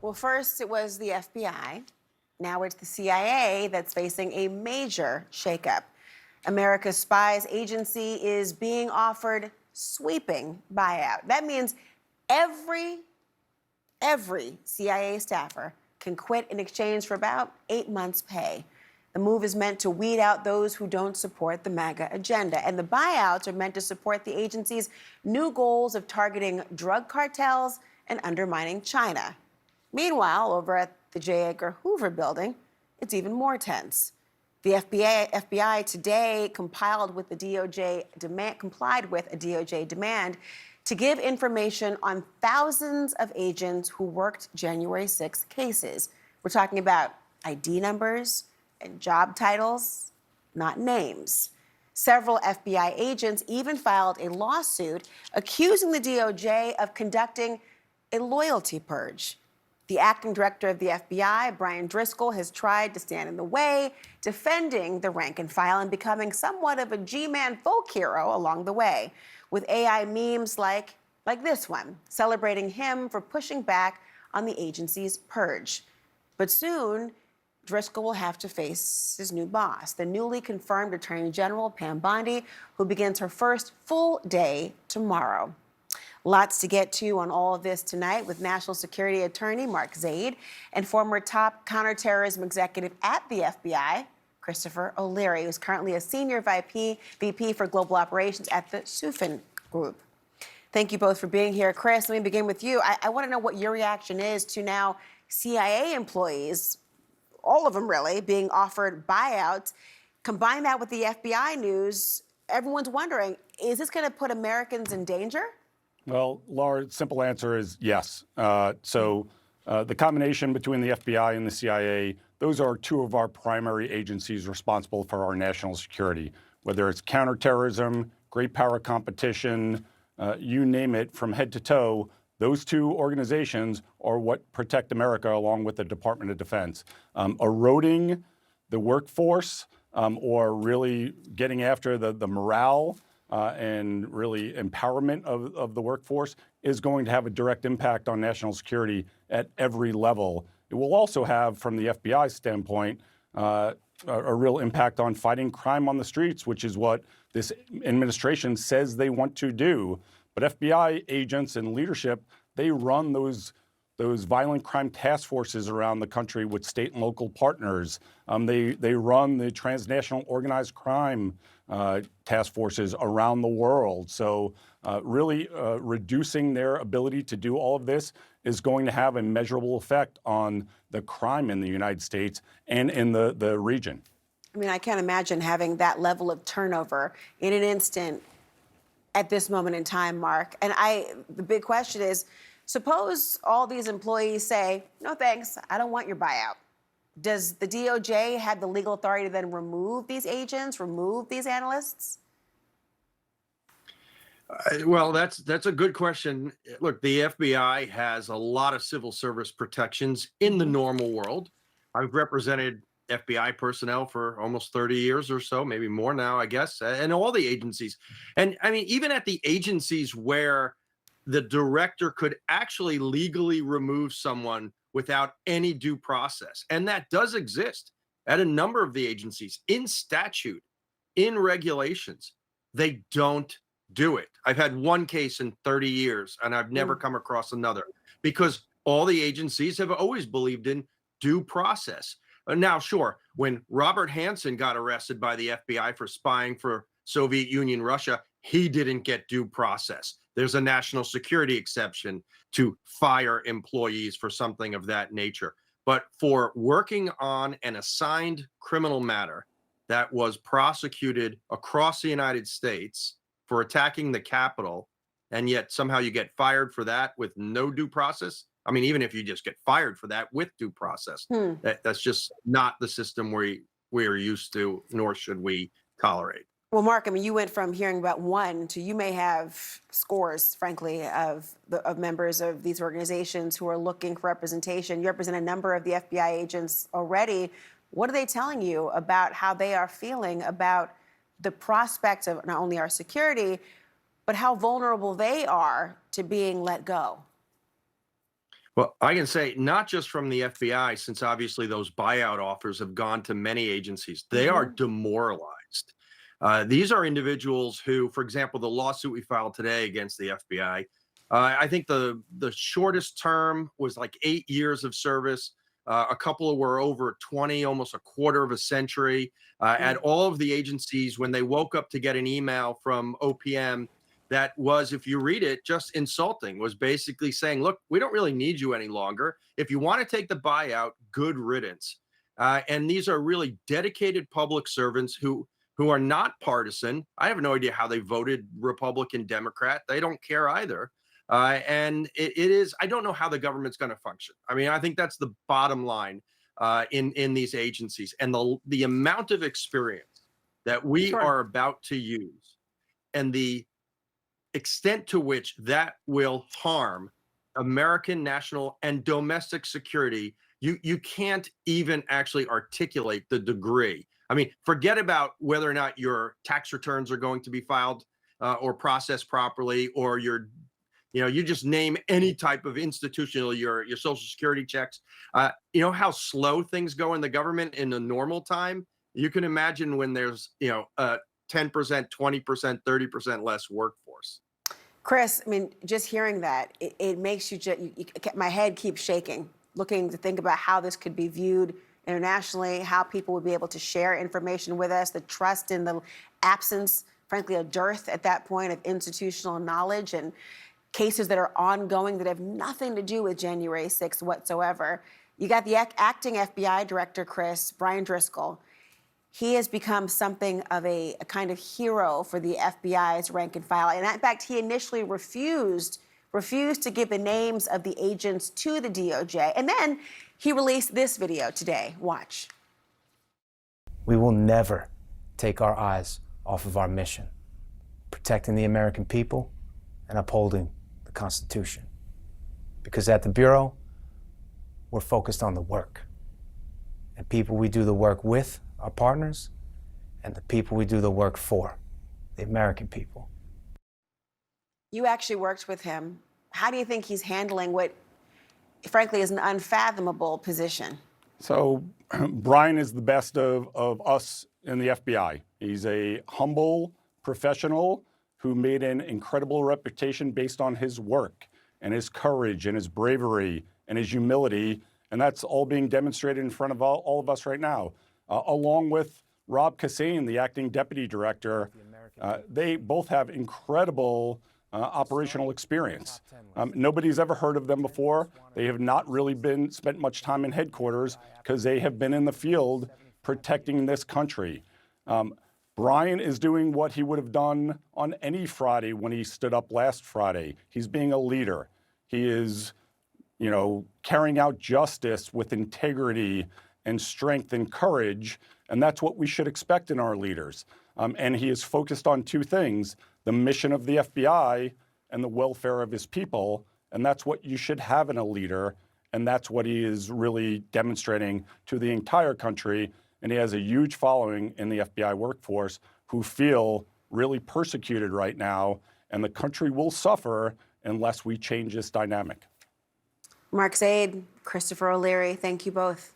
Well, first it was the FBI. Now it's the CIA that's facing a major shakeup. America's spies agency is being offered sweeping buyout. That means every CIA staffer can quit in exchange for about 8 months' pay. The move is meant to weed out those who don't support the MAGA agenda. And the buyouts are meant to support the agency's new goals of targeting drug cartels and undermining China. Meanwhile, over at the J. Edgar Hoover building, it's even more tense. The FBI today complied with a DOJ demand to give information on thousands of agents who worked January 6 cases. We're talking about ID numbers and job titles, not names. Several FBI agents even filed a lawsuit accusing the DOJ of conducting a loyalty purge. The acting director of the FBI, Brian Driscoll, has tried to stand in the way, defending the rank and file and becoming somewhat of a G-man folk hero along the way, with AI memes like this one, celebrating him for pushing back on the agency's purge. But soon, Driscoll will have to face his new boss, the newly confirmed Attorney General Pam Bondi, who begins her first full day tomorrow. Lots to get to on all of this tonight with National Security Attorney Mark Zaid and former top counterterrorism executive at the FBI, Christopher O'Leary, who's currently a senior VP for global operations at the Sufin Group. Thank you both for being here. Chris, let me begin with you. I want to know what your reaction is to now CIA employees, all of them really, being offered buyouts. Combine that with the FBI news, everyone's wondering, is this going to put Americans in danger? Well, Laura, simple answer is yes. The combination between the FBI and the CIA, those are two of our primary agencies responsible for our national security, whether it's counterterrorism, great power competition, you name it, from head to toe. Those two organizations are what protect America along with the Department of Defense. Eroding the workforce or really getting after the morale and really empowerment of the workforce is going to have a direct impact on national security at every level. It will also have, from the FBI standpoint, a real impact on fighting crime on the streets, which is what this administration says they want to do. But FBI agents and leadership, they run those violent crime task forces around the country with state and local partners. They run the transnational organized crime task forces around the world. So really reducing their ability to do all of this is going to have a measurable effect on the crime in the United States and in the region. I mean, I can't imagine having that level of turnover in an instant at this moment in time, Mark. And the big question is, suppose all these employees say, no thanks, I don't want your buyout. Does the DOJ have the legal authority to then remove these agents, remove these analysts? Well, that's a good question. Look, the FBI has a lot of civil service protections in the normal world. I've represented FBI personnel for almost 30 years or so, maybe more now, I guess, and all the agencies. And I mean, even at the agencies where the director could actually legally remove someone without any due process, and that does exist at a number of the agencies in statute, in regulations, they don't do it. I've had one case in 30 years, and I've never come across another because all the agencies have always believed in due process. Now, sure, when Robert Hansen got arrested by the FBI for spying for Soviet Union Russia, he didn't get due process. There's a national security exception to fire employees for something of that nature. But for working on an assigned criminal matter that was prosecuted across the United States for attacking the Capitol, and yet somehow you get fired for that with no due process. I mean, even if you just get fired for that with due process, that's just not the system we're used to, nor should we tolerate. Well, Mark, I mean, you went from hearing about one to you may have scores, frankly, of members of these organizations who are looking for representation. You represent a number of the FBI agents already. What are they telling you about how they are feeling about the prospect of not only our security, but how vulnerable they are to being let go? Well, I can say not just from the FBI, since obviously those buyout offers have gone to many agencies, they are demoralized. These are individuals who, for example, the lawsuit we filed today against the FBI, I think the shortest term was like 8 years of service. A couple were over 20, almost a quarter of a century. At all of the agencies, when they woke up to get an email from OPM that was, if you read it, just insulting, was basically saying, look, we don't really need you any longer. If you want to take the buyout, good riddance. And these are really dedicated public servants who are not partisan. I have no idea how they voted Republican, Democrat. They don't care either. And it is, I don't know how the government's going to function. I mean, I think that's the bottom line in these agencies. And the amount of experience that we are about to use and the extent to which that will harm American national and domestic security, you can't even actually articulate the degree. I mean, forget about whether or not your tax returns are going to be filed or processed properly, or you just name any type of institutional, your social security checks. You know how slow things go in the government in a normal time? You can imagine when there's, 10%, 20%, 30% less workforce. Chris, I mean, just hearing that, it makes my head keeps shaking, looking to think about how this could be viewed internationally, how people would be able to share information with us, the trust in the absence, frankly, a dearth at that point of institutional knowledge, and cases that are ongoing that have nothing to do with January 6th whatsoever. You got the acting FBI director, Chris, Brian Driscoll. He has become something of a kind of hero for the FBI's rank and file. And in fact, he initially refused to give the names of the agents to the DOJ. And then he released this video today. Watch. We will never take our eyes off of our mission, protecting the American people and upholding the Constitution. Because at the Bureau, we're focused on the work. And people we do the work with, our partners, and the people we do the work for, the American people. You actually worked with him. How do you think he's handling what, frankly, is an unfathomable position? So Brian is the best of us in the FBI. He's a humble professional who made an incredible reputation based on his work and his courage and his bravery and his humility. And that's all being demonstrated in front of all of us right now. Along with Rob Kassane, the acting deputy director, they both have incredible operational experience. Nobody's ever heard of them before. They have not really spent much time in headquarters because they have been in the field protecting this country. Brian is doing what he would have done on any Friday when he stood up last Friday. He's being a leader. He is, carrying out justice with integrity and strength and courage, and that's what we should expect in our leaders. And he is focused on two things: the mission of the FBI and the welfare of his people, and that's what you should have in a leader, and that's what he is really demonstrating to the entire country. And he has a huge following in the FBI workforce who feel really persecuted right now, and the country will suffer unless we change this dynamic. Mark Zaid, Christopher O'Leary, thank you both.